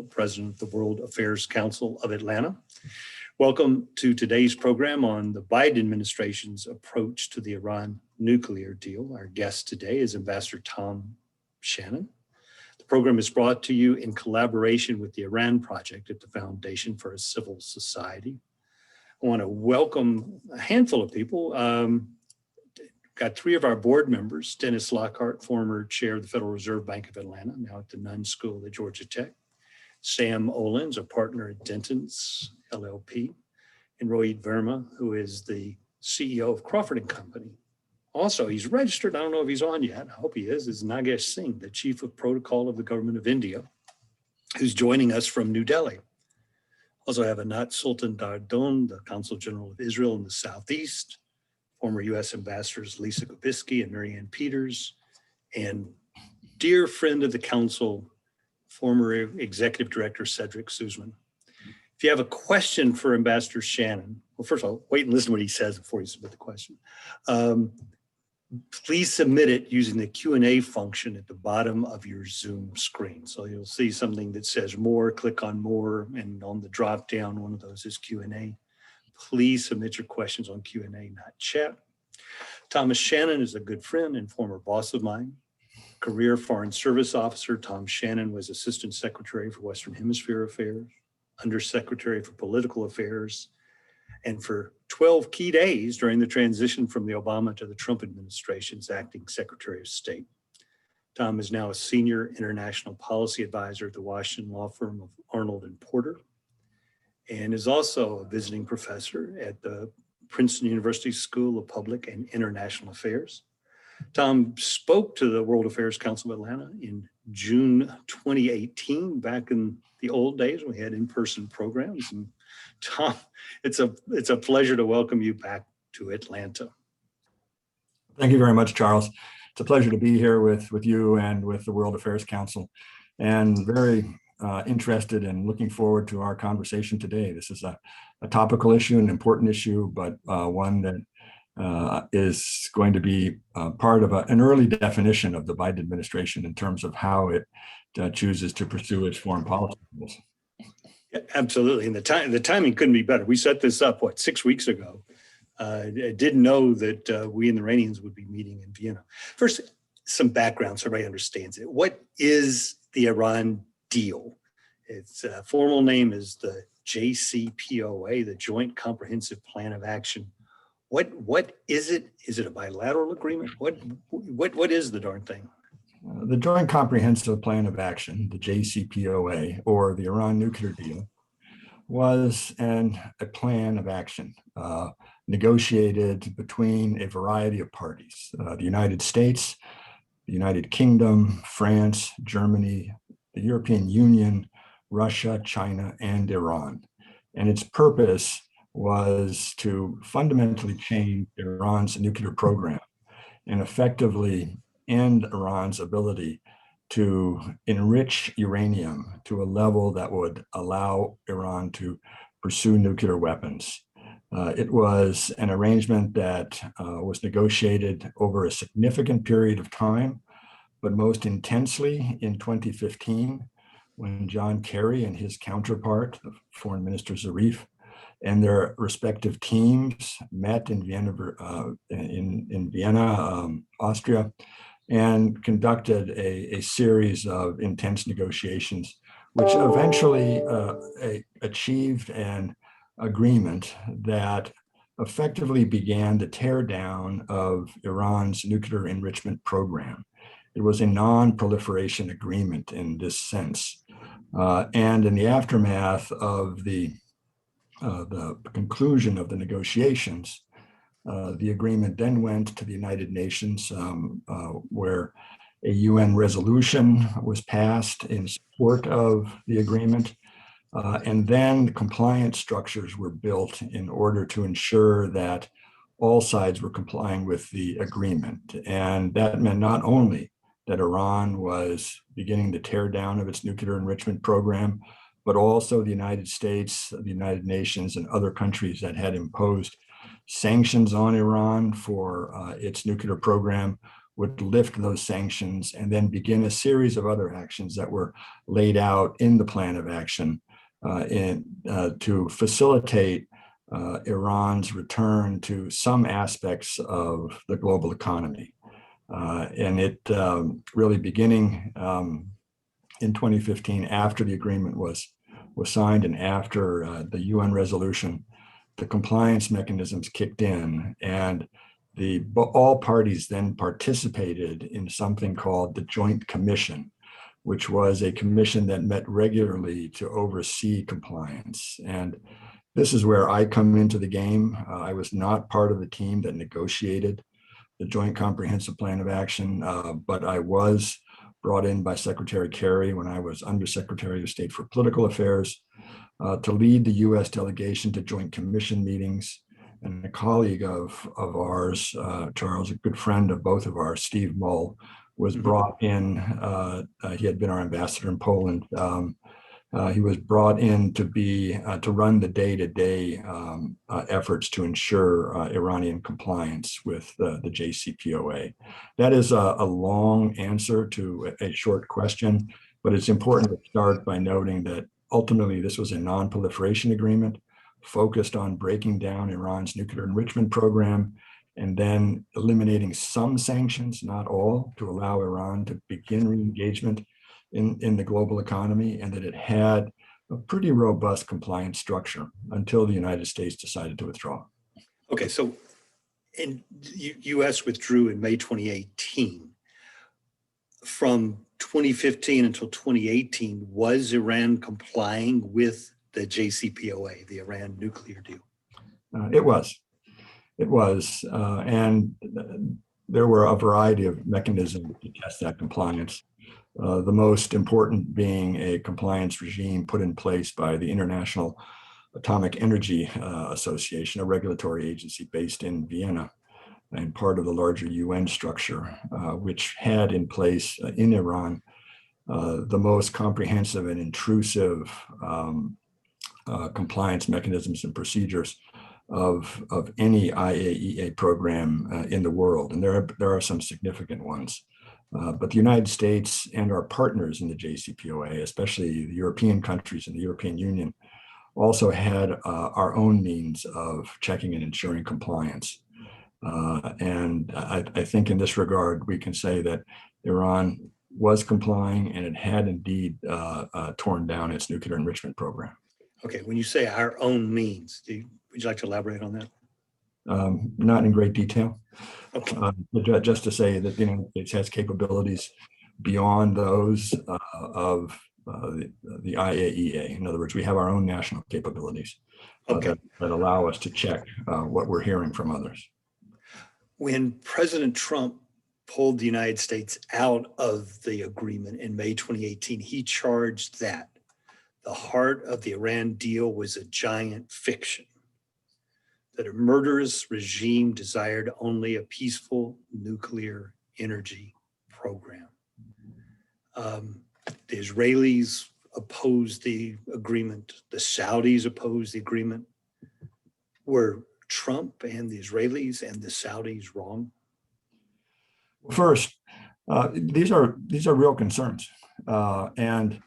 President of the World Affairs Council of Atlanta. Welcome to today's program on the Biden administration's approach to the Iran nuclear deal. Our guest today is Ambassador Tom Shannon. The program is brought to you in collaboration with the Iran Project at the Foundation for a Civil Society. I want to welcome a handful of people. Got three of our board members: Dennis Lockhart, former chair of the Federal Reserve Bank of Atlanta, now at the Nunn School at Georgia Tech; Sam Olens, a partner at Denton's LLP; and Rohit Verma, who is the CEO of Crawford & Company. Also, he's registered, I don't know if he's on yet, I hope he is Nagesh Singh, the Chief of Protocol of the Government of India, who's joining us from New Delhi. Also have Anat Sultan Dardon, the Consul General of Israel in the Southeast; former U.S. Ambassadors Lisa Kubisky and Marianne Peters; and dear friend of the council, former Executive Director Cedric Suzman. If you have a question for Ambassador Shannon, well, first of all, wait and listen to what he says before you submit the question. Please submit it using the Q&A function at the bottom of your Zoom screen. So you'll see something that says more, click on more, and on the drop down, one of those is Q&A. Please submit your questions on Q&A, not chat. Thomas Shannon is a good friend and former boss of mine. Career Foreign Service Officer, Tom Shannon was Assistant Secretary for Western Hemisphere Affairs, Undersecretary for Political Affairs, and for 12 key days during the transition from the Obama to the Trump administration's acting Secretary of State. Tom is now a Senior International Policy Advisor at the Washington law firm of Arnold and Porter, and is also a visiting professor at the Princeton University School of Public and International Affairs. Tom spoke to the World Affairs Council of Atlanta in June 2018, back in the old days when we had in-person programs. And Tom, it's a pleasure to welcome you back to Atlanta. Thank you very much, Charles. It's a pleasure to be here with you and with the World Affairs Council, and very interested and looking forward to our conversation today. This is a topical issue, an important issue, but one that is going to be part of an early definition of the Biden administration in terms of how it chooses to pursue its foreign policy goals. Yeah, absolutely, and the timing couldn't be better. We set this up, 6 weeks ago. I didn't know that we and the Iranians would be meeting in Vienna. First, some background so everybody understands it. What is the Iran deal? Its formal name is the JCPOA, the Joint Comprehensive Plan of Action. What is it? Is it a bilateral agreement? What is the darn thing? The Joint Comprehensive Plan of Action, the JCPOA, or the Iran nuclear deal, was a plan of action negotiated between a variety of parties: the United States, the United Kingdom, France, Germany, the European Union, Russia, China, and Iran. And its purpose was to fundamentally change Iran's nuclear program and effectively end Iran's ability to enrich uranium to a level that would allow Iran to pursue nuclear weapons. It was an arrangement that was negotiated over a significant period of time, but most intensely in 2015, when John Kerry and his counterpart, Foreign Minister Zarif, and their respective teams met in Vienna, Austria, and conducted a series of intense negotiations, which eventually achieved an agreement that effectively began the tear down of Iran's nuclear enrichment program. It was a non-proliferation agreement in this sense. And in the aftermath of the conclusion of the negotiations, the agreement then went to the United Nations, where a UN resolution was passed in support of the agreement. And then compliance structures were built in order to ensure that all sides were complying with the agreement. And that meant not only that Iran was beginning the tear down of its nuclear enrichment program, but also the United States, the United Nations, and other countries that had imposed sanctions on Iran for its nuclear program would lift those sanctions and then begin a series of other actions that were laid out in the plan of action to facilitate Iran's return to some aspects of the global economy. And it really beginning in 2015, after the agreement was signed and after the UN resolution, the compliance mechanisms kicked in, and all parties then participated in something called the Joint Commission, which was a commission that met regularly to oversee compliance. And this is where I come into the game. I was not part of the team that negotiated the Joint Comprehensive Plan of Action, but I was brought in by Secretary Kerry when I was Undersecretary of State for Political Affairs to lead the U.S. delegation to Joint Commission meetings. And a colleague of ours, Charles, a good friend of both of ours, Steve Mull, was brought in. He had been our ambassador in Poland. He was brought in to run the day-to-day efforts to ensure Iranian compliance with the JCPOA. That is a long answer to a short question, but it's important to start by noting that ultimately this was a non-proliferation agreement focused on breaking down Iran's nuclear enrichment program and then eliminating some sanctions, not all, to allow Iran to begin re-engagement in the global economy, and that it had a pretty robust compliance structure until the United States decided to withdraw. Okay, so U.S. withdrew in May 2018. From 2015 until 2018, was Iran complying with the JCPOA, the Iran nuclear deal? It was. And there were a variety of mechanisms to test that compliance. The most important being a compliance regime put in place by the International Atomic Energy Association, a regulatory agency based in Vienna and part of the larger UN structure, which had in place in Iran the most comprehensive and intrusive compliance mechanisms and procedures of any IAEA program in the world. And there are some significant ones. But the United States and our partners in the JCPOA, especially the European countries and the European Union, also had our own means of checking and ensuring compliance. And I think in this regard, we can say that Iran was complying and it had indeed torn down its nuclear enrichment program. Okay, when you say our own means, would you like to elaborate on that? Not in great detail. Okay. Just to say that the United States has capabilities beyond those of the IAEA. In other words, we have our own national capabilities that allow us to check what we're hearing from others. When President Trump pulled the United States out of the agreement in May 2018, he charged that the heart of the Iran deal was a giant fiction, that a murderous regime desired only a peaceful nuclear energy program. The Israelis opposed the agreement. The Saudis opposed the agreement. Were Trump and the Israelis and the Saudis wrong? First, these are real concerns. And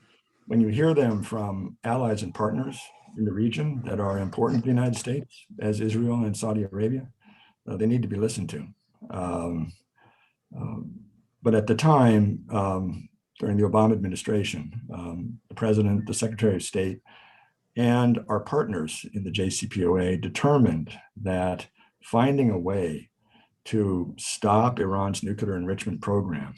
when you hear them from allies and partners in the region that are important to the United States, as Israel and Saudi Arabia, they need to be listened to. But at the time, during the Obama administration, the president, the Secretary of State, and our partners in the JCPOA determined that finding a way to stop Iran's nuclear enrichment program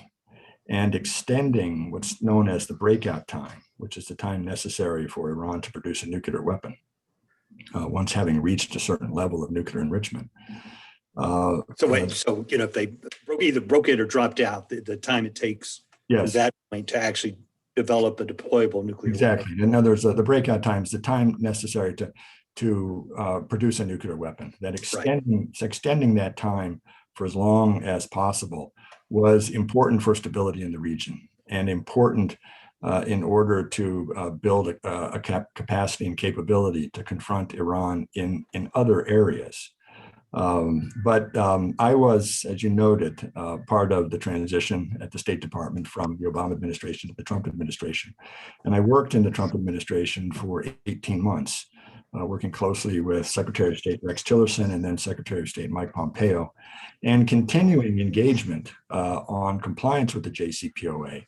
and extending what's known as the breakout time, which is the time necessary for Iran to produce a nuclear weapon, once having reached a certain level of nuclear enrichment. So if they either broke it or dropped out, the time it takes from that point to actually develop a deployable nuclear exactly. weapon. In other words, the breakout time is the time necessary to produce a nuclear weapon. That extending that time for as long as possible was important for stability in the region and important in order to build a capacity and capability to confront Iran in other areas. But I was, as you noted, part of the transition at the State Department from the Obama administration to the Trump administration. And I worked in the Trump administration for 18 months, working closely with Secretary of State Rex Tillerson and then Secretary of State Mike Pompeo, and continuing engagement on compliance with the JCPOA.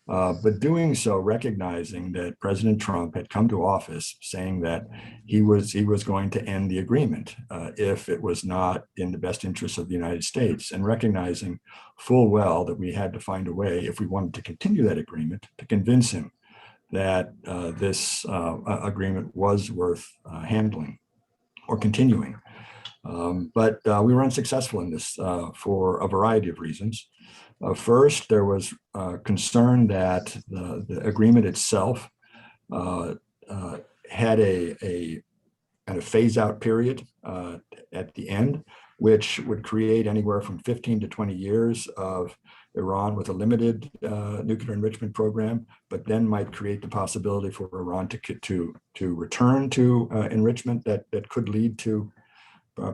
But doing so, recognizing that President Trump had come to office saying that he was going to end the agreement if it was not in the best interest of the United States, and recognizing full well that we had to find a way, if we wanted to continue that agreement, to convince him that this agreement was worth handling or continuing. But we were unsuccessful in this for a variety of reasons. First, there was concern that the agreement itself had a kind of phase out period at the end, which would create anywhere from 15 to 20 years of Iran with a limited nuclear enrichment program, but then might create the possibility for Iran to return to enrichment that could lead to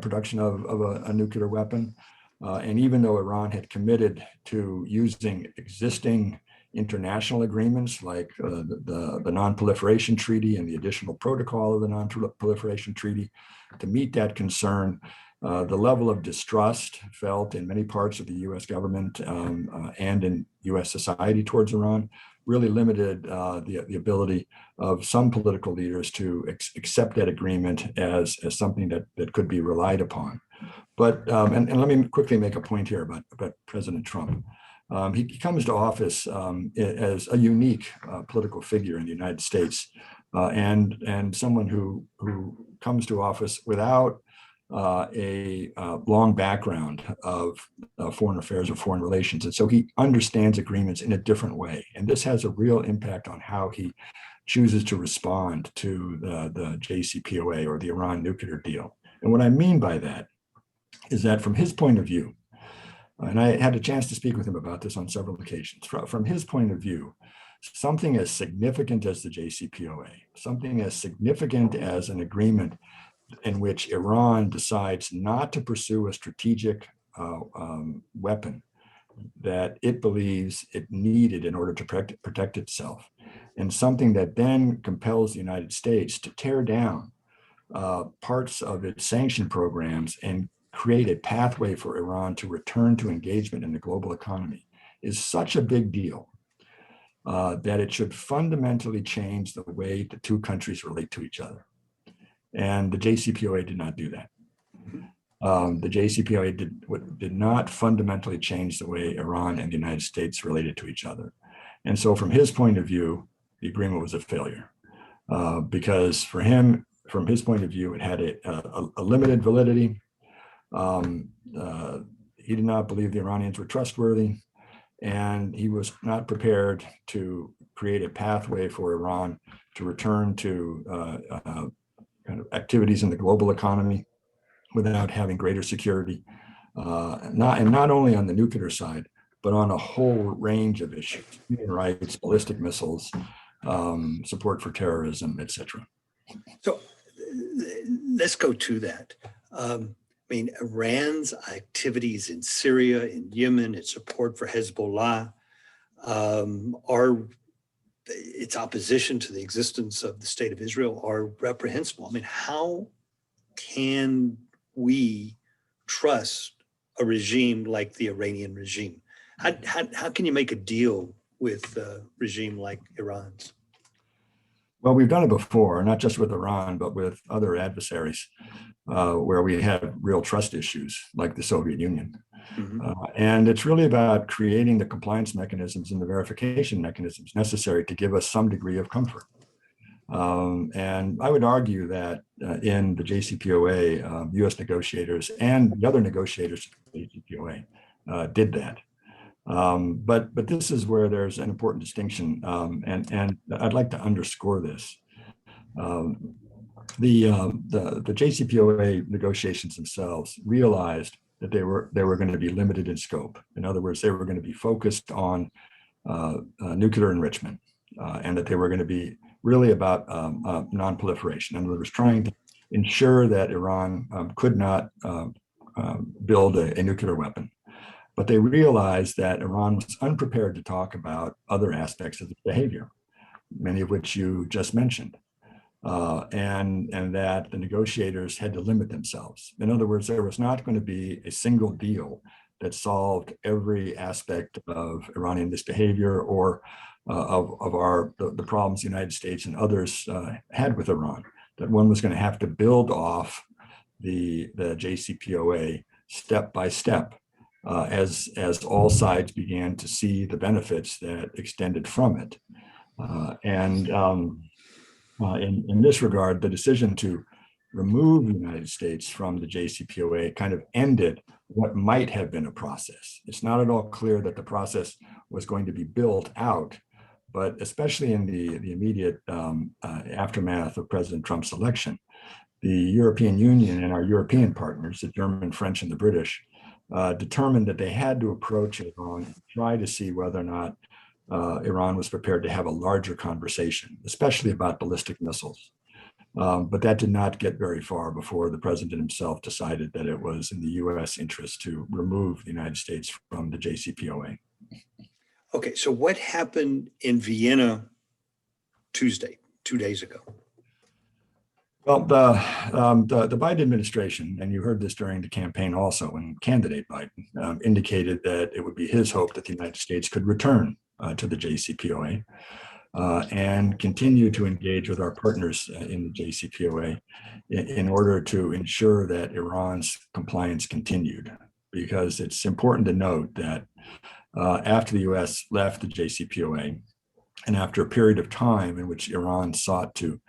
production of a nuclear weapon. And even though Iran had committed to using existing international agreements like the Non-Proliferation Treaty and the additional protocol of the Non-Proliferation Treaty to meet that concern, the level of distrust felt in many parts of the US government and in US society towards Iran really limited the ability of some political leaders to accept that agreement as something that could be relied upon. But, and let me quickly make a point here about President Trump. He comes to office as a unique political figure in the United States, and someone who comes to office without a long background of foreign affairs or foreign relations. And so he understands agreements in a different way. And this has a real impact on how he chooses to respond to the JCPOA or the Iran nuclear deal. And what I mean by that is that from his point of view, and I had a chance to speak with him about this on several occasions, from his point of view, something as significant as the JCPOA, something as significant as an agreement in which Iran decides not to pursue a strategic weapon that it believes it needed in order to protect itself, and something that then compels the United States to tear down parts of its sanction programs and create a pathway for Iran to return to engagement in the global economy, is such a big deal that it should fundamentally change the way the two countries relate to each other. And the JCPOA did not do that. The JCPOA did not fundamentally change the way Iran and the United States related to each other. And so from his point of view, the agreement was a failure because for him, from his point of view, it had a limited validity. He did not believe the Iranians were trustworthy, and he was not prepared to create a pathway for Iran to return to kind of activities in the global economy without having greater security, not only on the nuclear side, but on a whole range of issues: human rights, ballistic missiles, support for terrorism, etc. So let's go to that. I mean, Iran's activities in Syria, in Yemen, its support for Hezbollah, its opposition to the existence of the state of Israel are reprehensible. I mean, how can we trust a regime like the Iranian regime? How can you make a deal with a regime like Iran's? Well, we've done it before, not just with Iran, but with other adversaries where we have real trust issues like the Soviet Union. Mm-hmm. And it's really about creating the compliance mechanisms and the verification mechanisms necessary to give us some degree of comfort. And I would argue that in the JCPOA, US negotiators and the other negotiators of the JCPOA did that. But this is where there's an important distinction, and I'd like to underscore this. The JCPOA negotiations themselves realized that they were going to be limited in scope. In other words, they were going to be focused on nuclear enrichment, and that they were going to be really about non-proliferation. In other words, trying to ensure that Iran could not build a nuclear weapon. But they realized that Iran was unprepared to talk about other aspects of its behavior, many of which you just mentioned, and that the negotiators had to limit themselves. In other words, there was not going to be a single deal that solved every aspect of Iranian misbehavior or of the problems the United States and others had with Iran. That one was going to have to build off the JCPOA step by step. As all sides began to see the benefits that extended from it. In this regard, the decision to remove the United States from the JCPOA kind of ended what might have been a process. It's not at all clear that the process was going to be built out, but especially in the immediate aftermath of President Trump's election, the European Union and our European partners, the German, French, and the British, determined that they had to approach Iran and try to see whether or not Iran was prepared to have a larger conversation, especially about ballistic missiles. But that did not get very far before the president himself decided that it was in the US interest to remove the United States from the JCPOA. Okay, so what happened in Vienna Tuesday, 2 days ago? Well, the Biden administration, and you heard this during the campaign also, when candidate Biden indicated that it would be his hope that the United States could return to the JCPOA and continue to engage with our partners in the JCPOA in order to ensure that Iran's compliance continued. Because it's important to note that after the US left the JCPOA, and after a period of time in which Iran sought to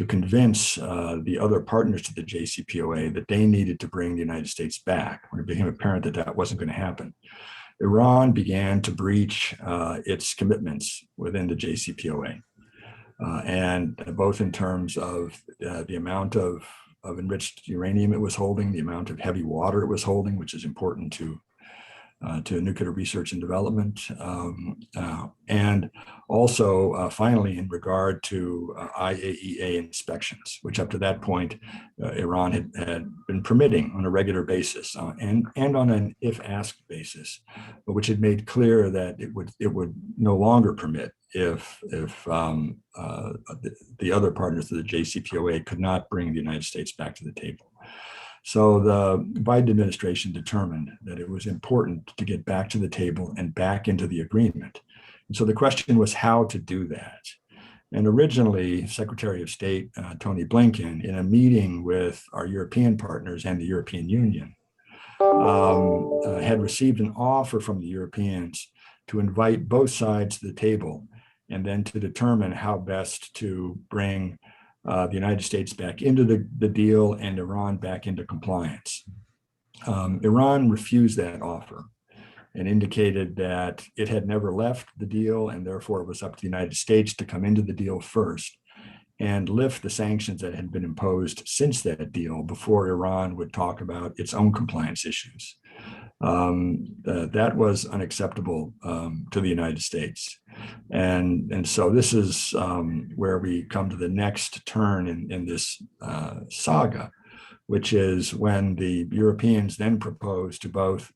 convince the other partners to the JCPOA that they needed to bring the United States back, when it became apparent that that wasn't going to happen, Iran began to breach its commitments within the JCPOA, and both in terms of the amount of enriched uranium it was holding, the amount of heavy water it was holding, which is important to nuclear research and development, and also finally in regard to IAEA inspections, which up to that point Iran had been permitting on a regular basis and on an if asked basis, but which had made clear that it would no longer permit if the other partners of the JCPOA could not bring the United States back to the table. So the Biden administration determined that it was important to get back to the table and back into the agreement. And so the question was how to do that. And originally, Secretary of State Tony Blinken, in a meeting with our European partners and the European Union, had received an offer from the Europeans to invite both sides to the table and then to determine how best to bring the United States back into the deal and Iran back into compliance. Iran refused that offer and indicated that it had never left the deal and therefore it was up to the United States to come into the deal first and lift the sanctions that had been imposed since that deal before Iran would talk about its own compliance issues. That was unacceptable to the United States. And so this is where we come to the next turn in this saga, which is when the Europeans then proposed to both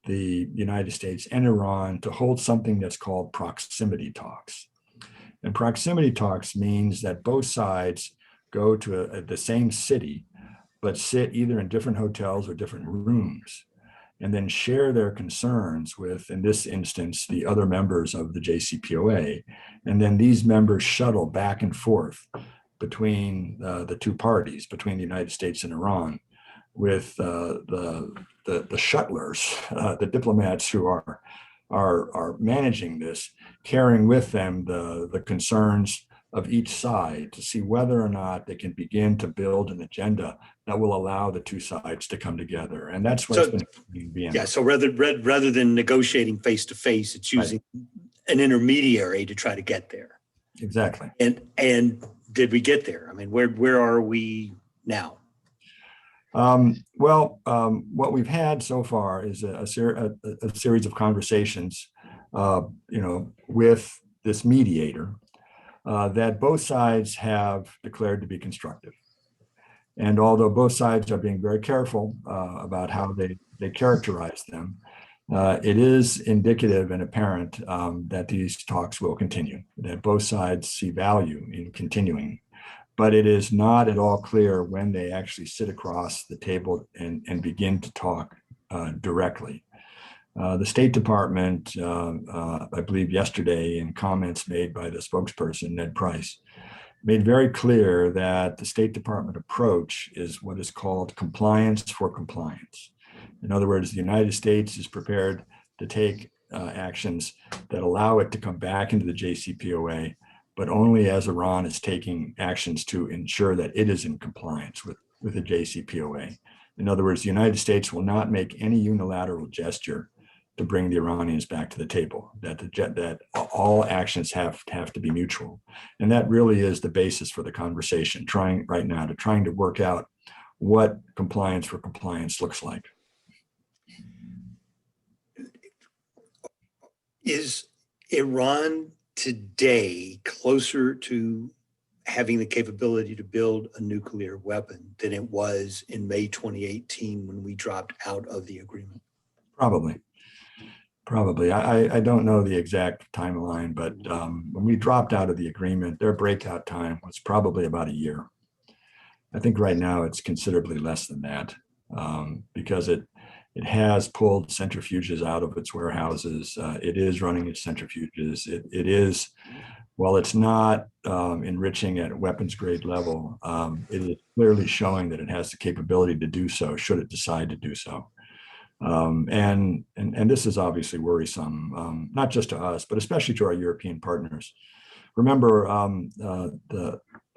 the United States and Iran to hold something that's called proximity talks. And proximity talks means that both sides go to the same city, but sit either in different hotels or different rooms, and then share their concerns with, in this instance, the other members of the JCPOA. And then these members shuttle back and forth between the two parties, between the United States and Iran, with the shuttlers, the diplomats who are managing this, carrying with them the concerns of each side to see whether or not they can begin to build an agenda that will allow the two sides to come together. And that's what's been in Vienna. Yeah, so rather than negotiating face to face, it's using an intermediary to try to get there. Exactly. And did we get there? I mean, where are we now? What we've had so far is a series of conversations, with this mediator that both sides have declared to be constructive. And although both sides are being very careful about how they characterize them, it is indicative and apparent that these talks will continue, that both sides see value in continuing. But it is not at all clear when they actually sit across the table and begin to talk directly. The State Department, I believe yesterday, in comments made by the spokesperson, Ned Price, made very clear that the State Department approach is what is called compliance for compliance. In other words, the United States is prepared to take actions that allow it to come back into the JCPOA, but only as Iran is taking actions to ensure that it is in compliance with the JCPOA. In other words, the United States will not make any unilateral gesture to bring the Iranians back to the table, that all actions have to be mutual. And that really is the basis for the conversation, trying to work out what compliance for compliance looks like. Is Iran today closer to having the capability to build a nuclear weapon than it was in May 2018 when we dropped out of the agreement? Probably. I don't know the exact timeline, but when we dropped out of the agreement, their breakout time was probably about a year. I think right now it's considerably less than that because it has pulled centrifuges out of its warehouses. It is running its centrifuges. It is, while it's not enriching at weapons grade level, it is clearly showing that it has the capability to do so should it decide to do so. And this is obviously worrisome, not just to us, but especially to our European partners. Remember,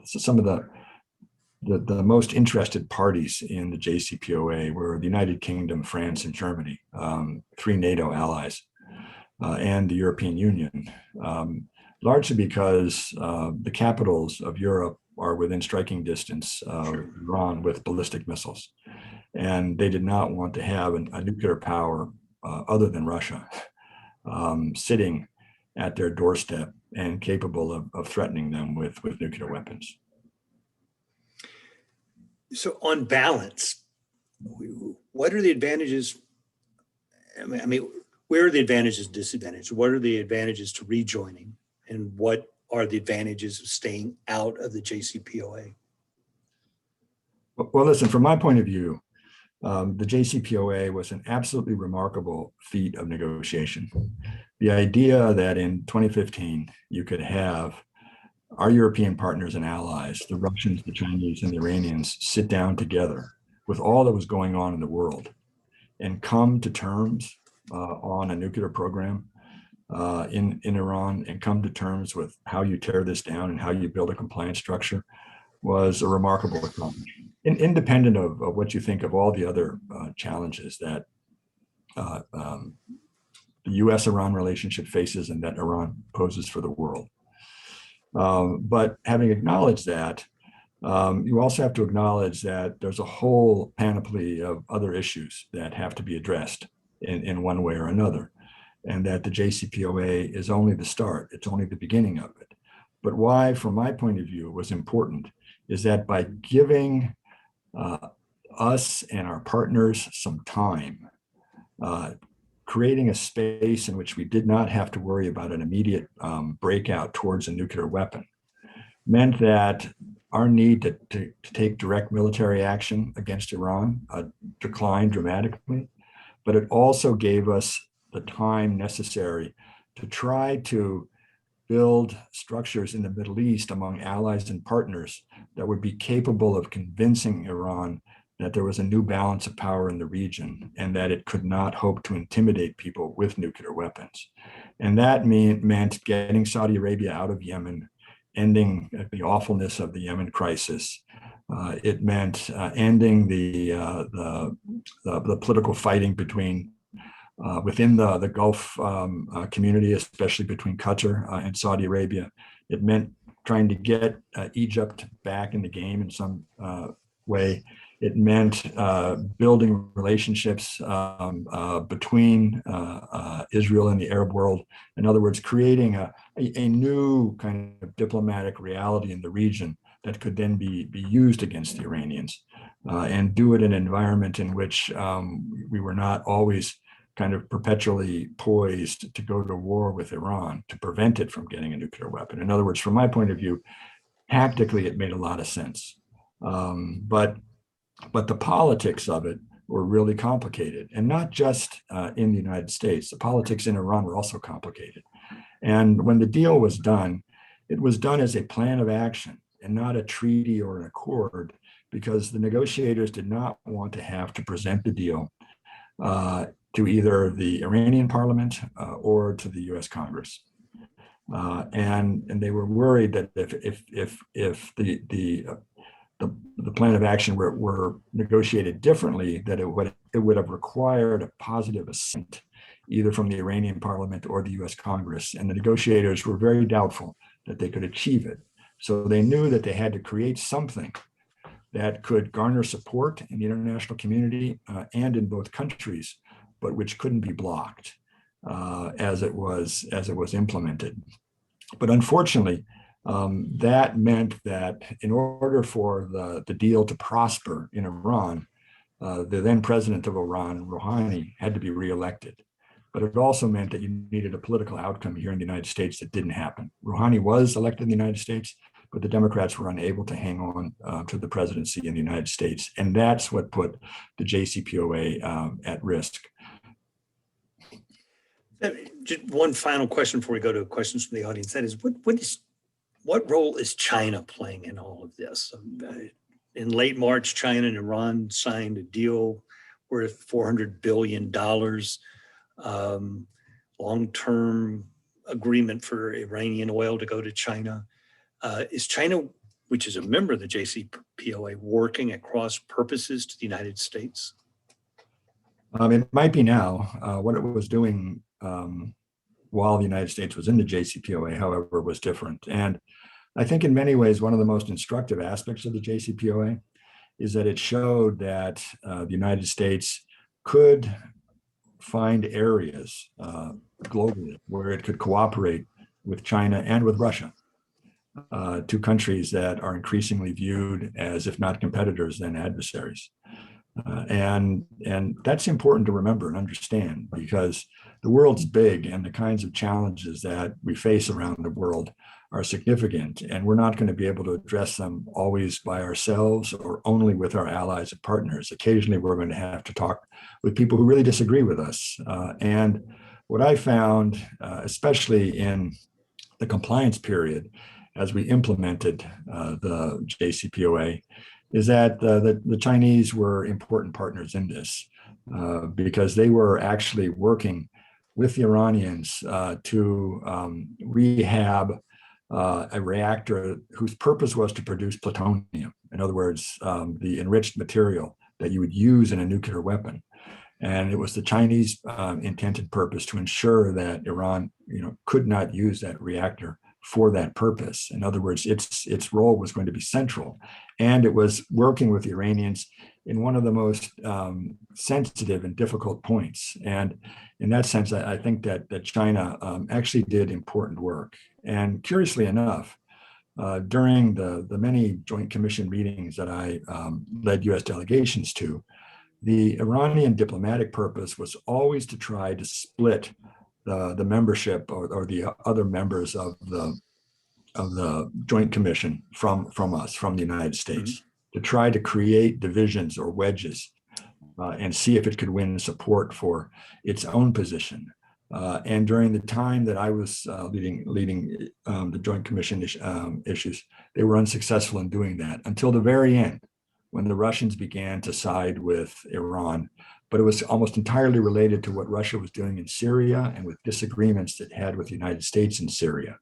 some of the most interested parties in the JCPOA were the United Kingdom, France, and Germany, 3 NATO allies, and the European Union, largely because the capitals of Europe are within striking distance of Iran with ballistic missiles. And they did not want to have a nuclear power other than Russia sitting at their doorstep and capable of threatening them with nuclear weapons. So on balance, what are the advantages? I mean, where are the advantages and disadvantages? What are the advantages to rejoining? And what are the advantages of staying out of the JCPOA? Well, listen, from my point of view, the JCPOA was an absolutely remarkable feat of negotiation. The idea that in 2015, you could have our European partners and allies, the Russians, the Chinese, and the Iranians, sit down together with all that was going on in the world and come to terms on a nuclear program in Iran and come to terms with how you tear this down and how you build a compliance structure was a remarkable accomplishment. Independent of what you think of all the other challenges that the US-Iran relationship faces and that Iran poses for the world. But having acknowledged that, you also have to acknowledge that there's a whole panoply of other issues that have to be addressed in one way or another, and that the JCPOA is only the start. It's only the beginning of it. But why, from my point of view, it was important is that by giving us and our partners some time, creating a space in which we did not have to worry about an immediate breakout towards a nuclear weapon, meant that our need to take direct military action against Iran declined dramatically, but it also gave us the time necessary to try to build structures in the Middle East among allies and partners that would be capable of convincing Iran that there was a new balance of power in the region and that it could not hope to intimidate people with nuclear weapons. And that meant getting Saudi Arabia out of Yemen, ending the awfulness of the Yemen crisis. It meant ending the political fighting within the Gulf community, especially between Qatar and Saudi Arabia. It meant trying to get Egypt back in the game in some way. It meant building relationships between Israel and the Arab world. In other words, creating a new kind of diplomatic reality in the region that could then be used against the Iranians, and do it in an environment in which we were not always kind of perpetually poised to go to war with Iran to prevent it from getting a nuclear weapon. In other words, from my point of view, tactically, it made a lot of sense. But the politics of it were really complicated, and not just in the United States. The politics in Iran were also complicated. And when the deal was done, it was done as a plan of action and not a treaty or an accord, because the negotiators did not want to have to present the deal to either the Iranian parliament or to the US Congress. And they were worried that if the plan of action were negotiated differently, that it would have required a positive assent either from the Iranian parliament or the US Congress. And the negotiators were very doubtful that they could achieve it. So they knew that they had to create something that could garner support in the international community and in both countries, but which couldn't be blocked as it was implemented. But unfortunately, that meant that in order for the deal to prosper in Iran, the then president of Iran, Rouhani, had to be reelected. But it also meant that you needed a political outcome here in the United States that didn't happen. Rouhani was elected in the United States, but the Democrats were unable to hang on to the presidency in the United States. And that's what put the JCPOA at risk. Just one final question before we go to questions from the audience. That is, what role is China playing in all of this? In late March, China and Iran signed a deal worth $400 billion, long-term agreement for Iranian oil to go to China. Is China, which is a member of the JCPOA, working at cross purposes to the United States? It might be now. What it was doing while the United States was in the JCPOA, however, was different. And I think in many ways, one of the most instructive aspects of the JCPOA is that it showed that the United States could find areas globally where it could cooperate with China and with Russia, two countries that are increasingly viewed as, if not competitors, then adversaries. And that's important to remember and understand, because the world's big and the kinds of challenges that we face around the world are significant, and we're not going to be able to address them always by ourselves or only with our allies and partners. Occasionally, we're going to have to talk with people who really disagree with us. And what I found, especially in the compliance period, as we implemented the JCPOA, is that the Chinese were important partners in this because they were actually working with the Iranians to rehab a reactor whose purpose was to produce plutonium. In other words, the enriched material that you would use in a nuclear weapon. And it was the Chinese intended purpose to ensure that Iran, could not use that reactor for that purpose. In other words, its role was going to be central, and it was working with the Iranians in one of the most sensitive and difficult points. And in that sense, I think that China actually did important work. And curiously enough, during the many Joint Commission meetings that I led U.S. delegations to, the Iranian diplomatic purpose was always to try to split the membership or the other members of the Joint Commission from us, from the United States, to try to create divisions or wedges and see if it could win support for its own position. And during the time that I was leading the Joint Commission issues, they were unsuccessful in doing that until the very end, when the Russians began to side with Iran. But it was almost entirely related to what Russia was doing in Syria and with disagreements it had with the United States in Syria.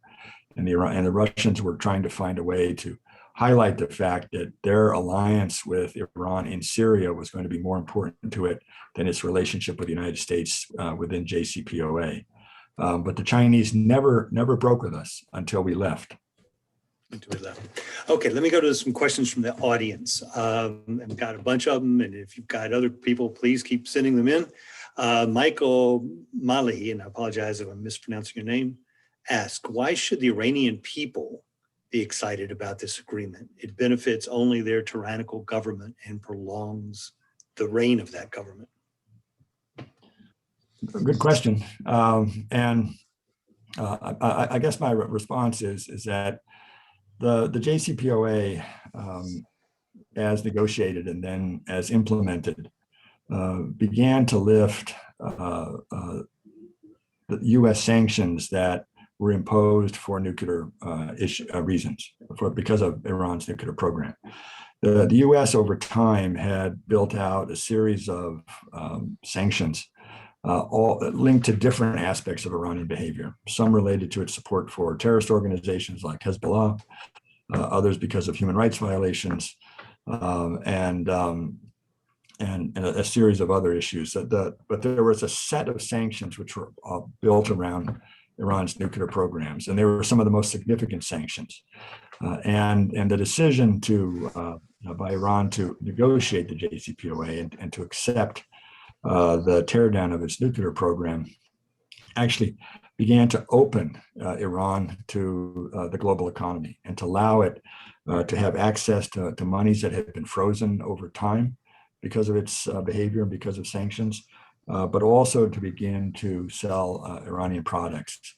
And the Russians were trying to find a way to highlight the fact that their alliance with Iran in Syria was going to be more important to it than its relationship with the United States within JCPOA. But the Chinese never broke with us until we left. Okay, let me go to some questions from the audience. I've got a bunch of them, and if you've got other people, please keep sending them in. Michael Mali, and I apologize if I'm mispronouncing your name, asked, why should the Iranian people be excited about this agreement. It benefits only their tyrannical government and prolongs the reign of that government. Good question. I guess my response is that the JCPOA, as negotiated and then as implemented, began to lift the U.S. sanctions that were imposed for nuclear reasons, because of Iran's nuclear program. The U.S. over time had built out a series of sanctions, all linked to different aspects of Iranian behavior. Some related to its support for terrorist organizations like Hezbollah, others because of human rights violations, and a series of other issues. But there was a set of sanctions which were built around Iran's nuclear programs, and they were some of the most significant sanctions. And the decision by Iran to negotiate the JCPOA and to accept the teardown of its nuclear program actually began to open Iran to the global economy and to allow it to have access to monies that had been frozen over time because of its behavior and because of sanctions, but also to begin to sell Iranian products,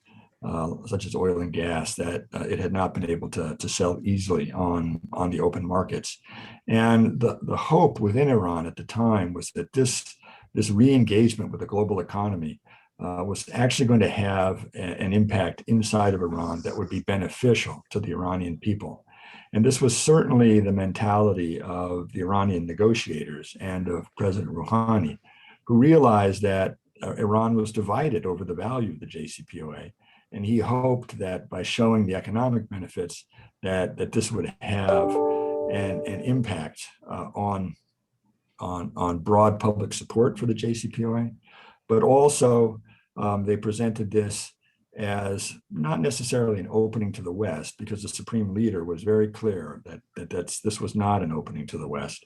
such as oil and gas, that it had not been able to sell easily on the open markets. And the hope within Iran at the time was that this re-engagement with the global economy was actually going to have an impact inside of Iran that would be beneficial to the Iranian people. And this was certainly the mentality of the Iranian negotiators and of President Rouhani, who realized that Iran was divided over the value of the JCPOA. And he hoped that by showing the economic benefits, that this would have an impact on broad public support for the JCPOA, but also they presented this as not necessarily an opening to the West, because the Supreme Leader was very clear that this was not an opening to the West.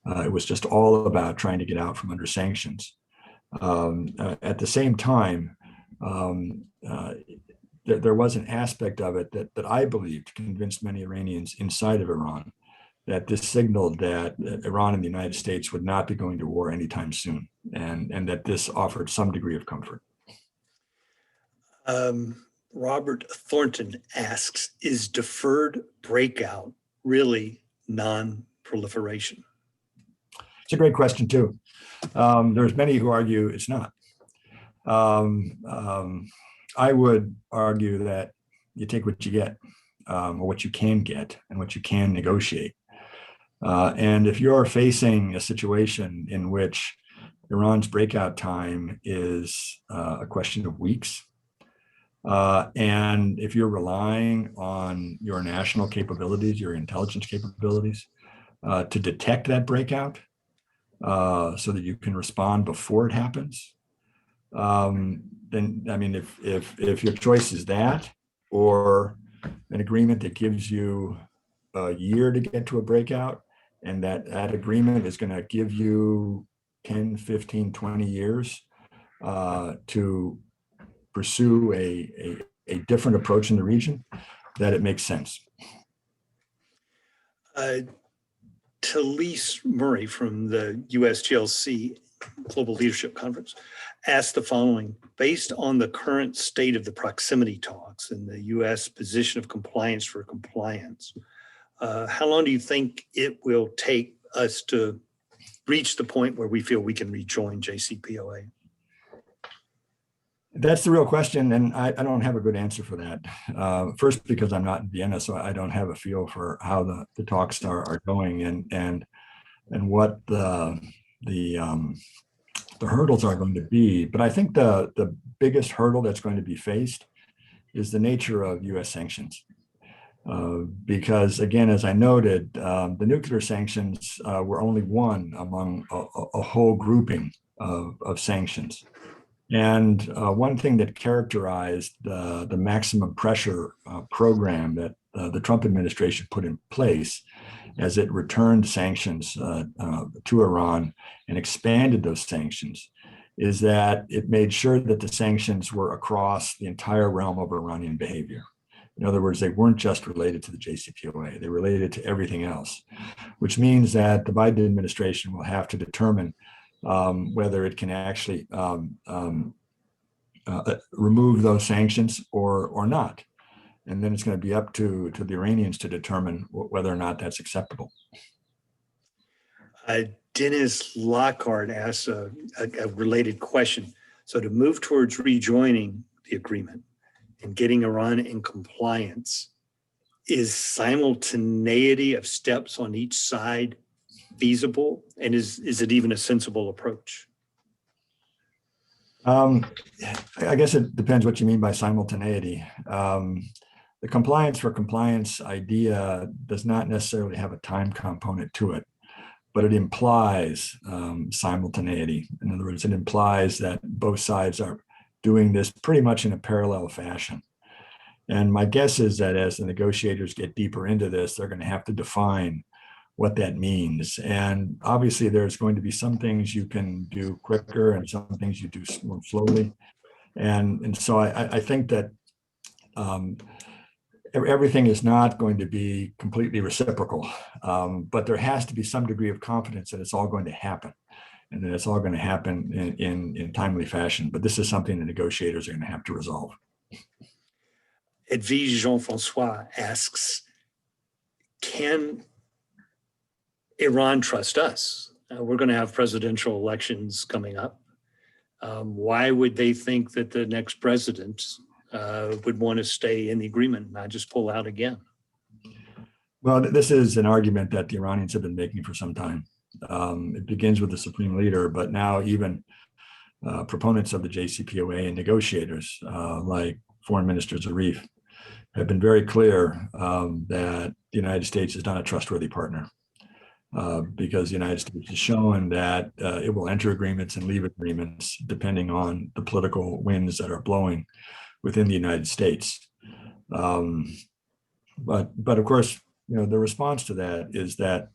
It was just all about trying to get out from under sanctions. At the same time, there was an aspect of it that I believed convinced many Iranians inside of Iran that this signaled that Iran and the United States would not be going to war anytime soon, and that this offered some degree of comfort. Robert Thornton asks, is deferred breakout really non-proliferation? It's a great question too. There's many who argue it's not. I would argue that you take what you get, or what you can get, and what you can negotiate. And if you're facing a situation in which Iran's breakout time is a question of weeks, and if you're relying on your national capabilities, your intelligence capabilities, to detect that breakout so that you can respond before it happens, then, I mean, if your choice is that, or an agreement that gives you a year to get to a breakout, and that agreement is going to give you 10, 15, 20 years to pursue a different approach in the region, that it makes sense. Talise Murray from the USGLC Global Leadership Conference asked the following: based on the current state of the proximity talks and the U.S. position of compliance for compliance, how long do you think it will take us to reach the point where we feel we can rejoin JCPOA? That's the real question, and I don't have a good answer for that. First, because I'm not in Vienna, so I don't have a feel for how the talks are going and what the hurdles are going to be. But I think the biggest hurdle that's going to be faced is the nature of U.S. sanctions. Because again, as I noted, the nuclear sanctions were only one among a whole grouping of sanctions. And one thing that characterized the maximum pressure program that the Trump administration put in place as it returned sanctions to Iran and expanded those sanctions is that it made sure that the sanctions were across the entire realm of Iranian behavior. In other words, they weren't just related to the JCPOA, they related to everything else, which means that the Biden administration will have to determine whether it can actually remove those sanctions or not. And then it's going to be up to the Iranians to determine whether or not that's acceptable. Dennis Lockhart asks a related question. So to move towards rejoining the agreement and getting Iran in compliance, is simultaneity of steps on each side feasible? And is it even a sensible approach? I guess it depends what you mean by simultaneity. The compliance for compliance idea does not necessarily have a time component to it, but it implies simultaneity. In other words, it implies that both sides are doing this pretty much in a parallel fashion. And my guess is that as the negotiators get deeper into this, they're going to have to define what that means. And obviously, there's going to be some things you can do quicker and some things you do more slowly. And so I think that everything is not going to be completely reciprocal, but there has to be some degree of confidence that it's all going to happen and that it's all going to happen in timely fashion. But this is something the negotiators are going to have to resolve. Edwige Jean-Francois asks, can Iran trust us? We're going to have presidential elections coming up. Why would they think that the next president would want to stay in the agreement and not just pull out again? Well, this is an argument that the Iranians have been making for some time. It begins with the supreme leader, but now even proponents of the JCPOA and negotiators like Foreign Minister Zarif have been very clear that the United States is not a trustworthy partner because the United States has shown that it will enter agreements and leave agreements depending on the political winds that are blowing within the United States. But of course, the response to that is that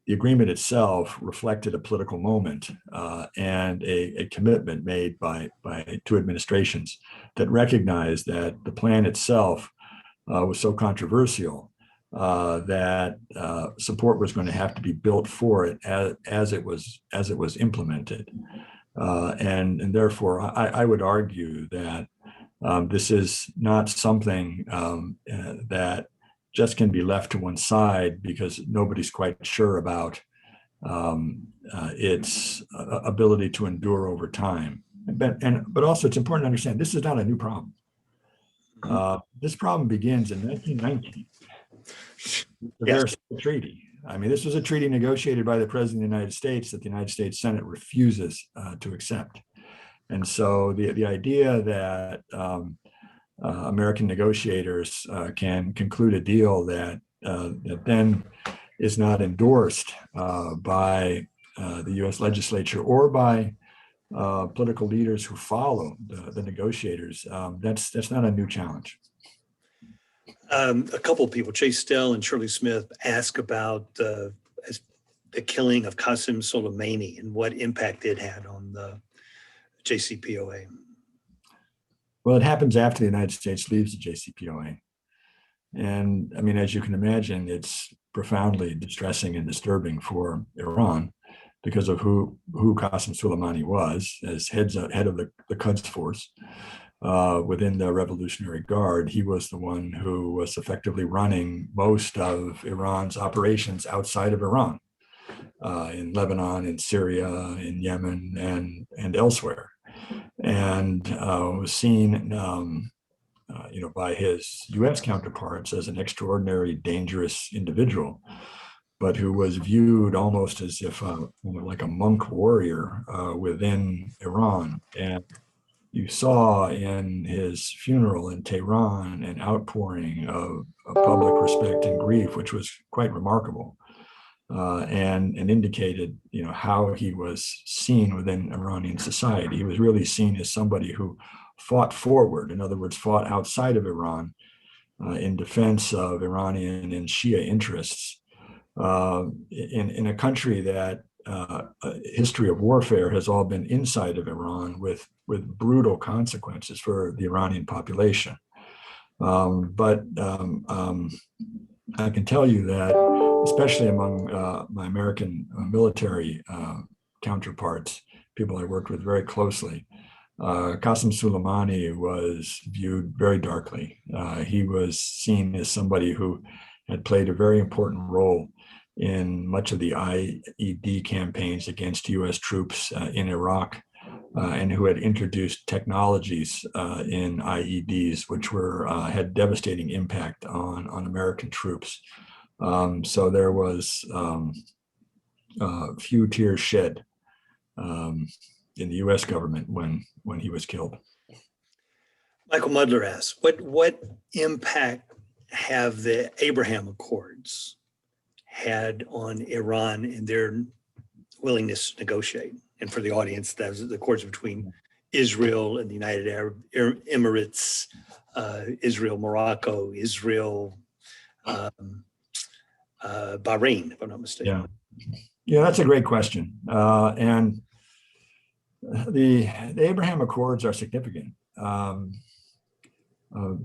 the agreement itself reflected a political moment and a commitment made by two administrations that recognized that the plan itself was so controversial that support was going to have to be built for it as it was implemented, and therefore I would argue that this is not something that just can be left to one side because nobody's quite sure about its ability to endure over time. But also it's important to understand this is not a new problem. This problem begins in 1919, the Versailles Treaty. I mean, this was a treaty negotiated by the President of the United States that the United States Senate refuses to accept. And so the idea that American negotiators can conclude a deal that then is not endorsed by the U.S. legislature or by political leaders who follow the negotiators, that's not a new challenge. A couple of people, Chase Stell and Shirley Smith, ask about the killing of Qassem Soleimani and what impact it had on the JCPOA. Well, it happens after the United States leaves the JCPOA. And I mean, as you can imagine, it's profoundly distressing and disturbing for Iran because of who Qassem Suleimani was as head of the Quds Force within the Revolutionary Guard. He was the one who was effectively running most of Iran's operations outside of Iran, in Lebanon, in Syria, in Yemen, and elsewhere, and was seen by his U.S. counterparts as an extraordinary, dangerous individual, but who was viewed almost as if like a monk warrior within Iran. And you saw in his funeral in Tehran an outpouring of public respect and grief, which was quite remarkable, and indicated how he was seen within Iranian society. He was really seen as somebody who fought forward, in other words, fought outside of Iran in defense of Iranian and Shia interests in a country that history of warfare has all been inside of Iran with brutal consequences for the Iranian population. But I can tell you that, especially among my American military counterparts, people I worked with very closely, Qassem Suleimani was viewed very darkly. He was seen as somebody who had played a very important role in much of the IED campaigns against US troops in Iraq, and who had introduced technologies in IEDs which had devastating impact on American troops. So there was few tears shed in the US government when he was killed. Michael Mudler asks, what impact have the Abraham Accords had on Iran and their willingness to negotiate? And for the audience, that was the accords between Israel and the United Arab Emirates, Israel, Morocco, Israel, Bahrain, if I'm not mistaken. Yeah, that's a great question. And the Abraham Accords are significant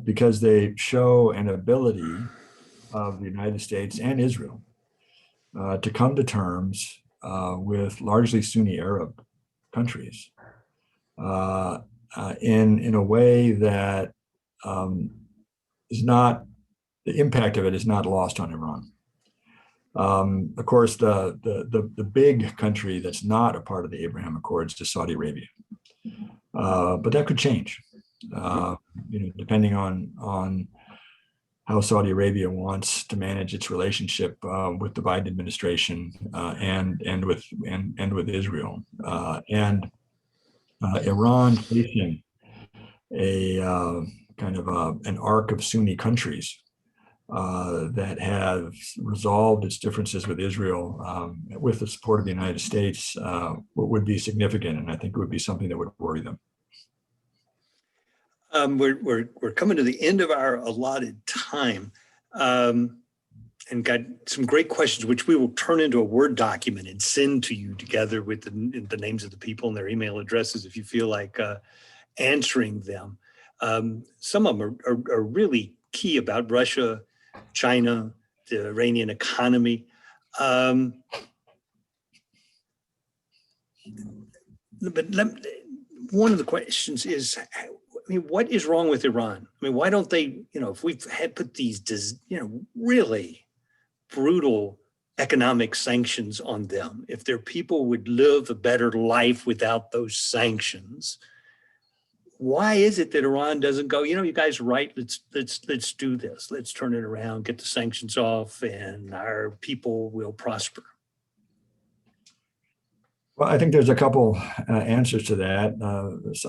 because they show an ability of the United States and Israel to come to terms with largely Sunni Arab countries in a way that is not, the impact of it is not lost on Iran. Of course, the big country that's not a part of the Abraham Accords is Saudi Arabia, but that could change, depending on how Saudi Arabia wants to manage its relationship with the Biden administration and with Israel, and Iran facing a kind of an arc of Sunni countries that have resolved its differences with Israel with the support of the United States would be significant, and I think it would be something that would worry them. We're coming to the end of our allotted time, and got some great questions, which we will turn into a Word document and send to you together with the names of the people and their email addresses if you feel like answering them. Some of them are really key about Russia, China, the Iranian economy. But one of the questions is, what is wrong with Iran? Why don't they, if we've had put these, really brutal economic sanctions on them, if their people would live a better life without those sanctions, why is it that Iran doesn't go, you guys are right, let's do this. Let's turn it around, get the sanctions off, and our people will prosper? Well, I think there's a couple answers to that.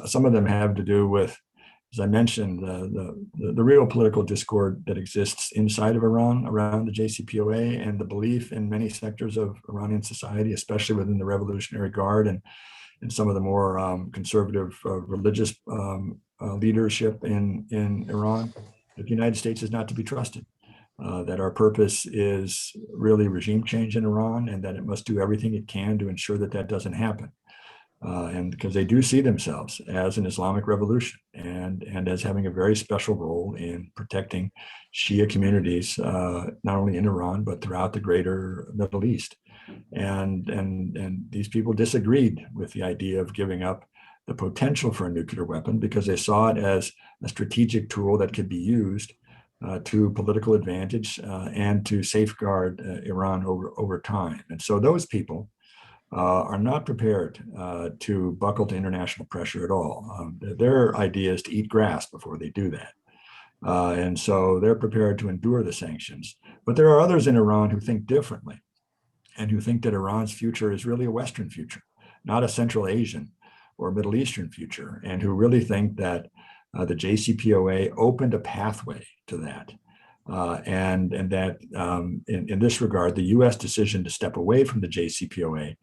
Some of them have to do with, as I mentioned, the real political discord that exists inside of Iran around the JCPOA, and the belief in many sectors of Iranian society, especially within the Revolutionary Guard and some of the more conservative religious leadership in Iran, that the United States is not to be trusted. That our purpose is really regime change in Iran, and that it must do everything it can to ensure that that doesn't happen. And because they do see themselves as an Islamic revolution and as having a very special role in protecting Shia communities, not only in Iran, but throughout the greater Middle East. And these people disagreed with the idea of giving up the potential for a nuclear weapon because they saw it as a strategic tool that could be used to political advantage and to safeguard Iran over time. And so those people are not prepared to buckle to international pressure at all. Their idea is to eat grass before they do that. And so they're prepared to endure the sanctions. But there are others in Iran who think differently and who think that Iran's future is really a Western future, not a Central Asian or Middle Eastern future, and who really think that the JCPOA opened a pathway to that. And that in this regard, the US decision to step away from the JCPOA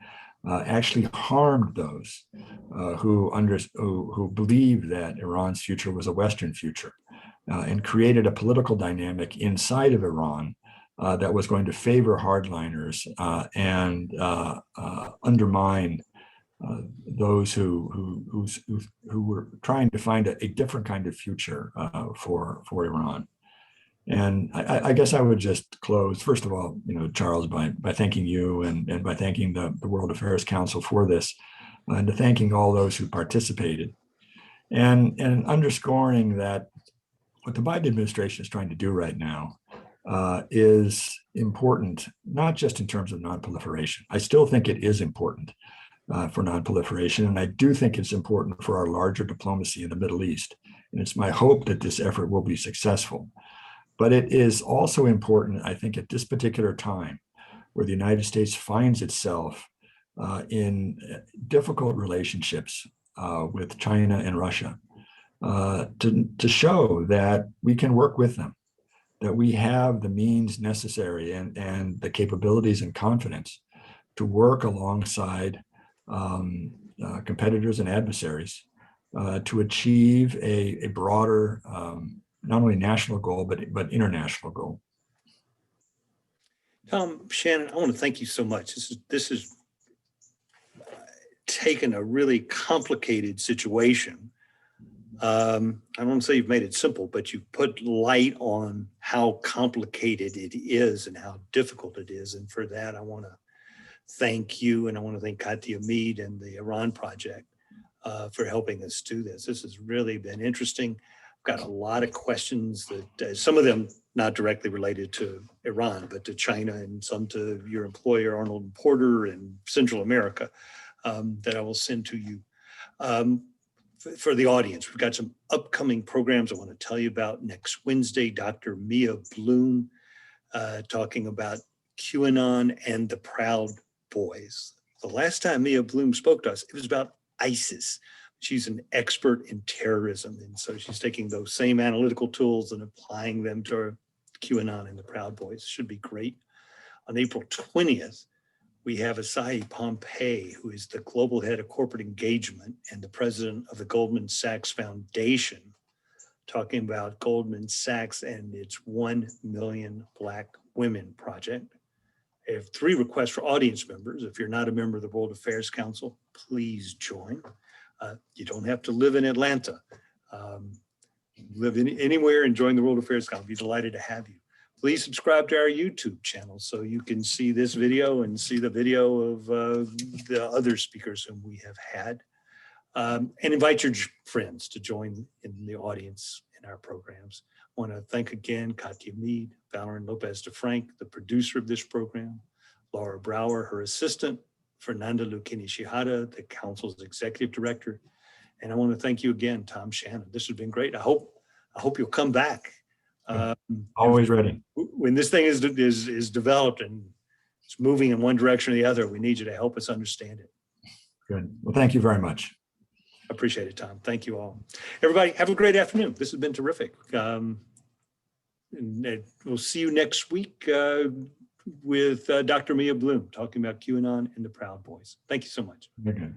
actually harmed those who believed that Iran's future was a Western future, and created a political dynamic inside of Iran that was going to favor hardliners and undermine those who were trying to find a different kind of future for Iran. And I guess I would just close, first of all, Charles, by thanking you and by thanking the World Affairs Council for this, and to thanking all those who participated, and underscoring that what the Biden administration is trying to do right now is important, not just in terms of nonproliferation. I still think it is important for nonproliferation, and I do think it's important for our larger diplomacy in the Middle East. And it's my hope that this effort will be successful. But it is also important, I think, at this particular time, where the United States finds itself in difficult relationships with China and Russia, to show that we can work with them, that we have the means necessary and the capabilities and confidence to work alongside competitors and adversaries to achieve a broader, not only national goal, but international goal. Tom Shannon, I want to thank you so much. This is taken a really complicated situation. I don't want to say you've made it simple, but you've put light on how complicated it is and how difficult it is. And for that, I want to thank you, and I want to thank Qassem Suleimani and the Iran Project for helping us do this. This has really been interesting. I've got a lot of questions that some of them not directly related to Iran, but to China, and some to your employer, Arnold Porter, in Central America, that I will send to you. For the audience, we've got some upcoming programs I want to tell you about. Next Wednesday, Dr. Mia Bloom talking about QAnon and the Proud Boys. The last time Mia Bloom spoke to us, it was about ISIS. She's an expert in terrorism, and so she's taking those same analytical tools and applying them to QAnon and the Proud Boys. Should be great. On April 20th, we have Asahi Pompey, who is the global head of corporate engagement and the president of the Goldman Sachs Foundation, talking about Goldman Sachs and its 1 Million Black Women project. I have 3 requests for audience members. If you're not a member of the World Affairs Council, please join. You don't have to live in Atlanta. Live anywhere and join the World Affairs Council. I'd be delighted to have you. Please subscribe to our YouTube channel so you can see this video and see the video of the other speakers whom we have had. And invite your friends to join in the audience in our programs. I want to thank again Katia Mead, Valerie Lopez DeFrank, the producer of this program, Laura Brower, her assistant, Fernanda Lucchini Shihada, the council's executive director. And I want to thank you again, Tom Shannon. This has been great. I hope you'll come back. Always ready. When this thing is developed and it's moving in one direction or the other, we need you to help us understand it. Good. Well, thank you very much. I appreciate it, Tom. Thank you all. Everybody, have a great afternoon. This has been terrific. And we'll see you next week with Dr. Mia Bloom talking about QAnon and the Proud Boys. Thank you so much. Very good.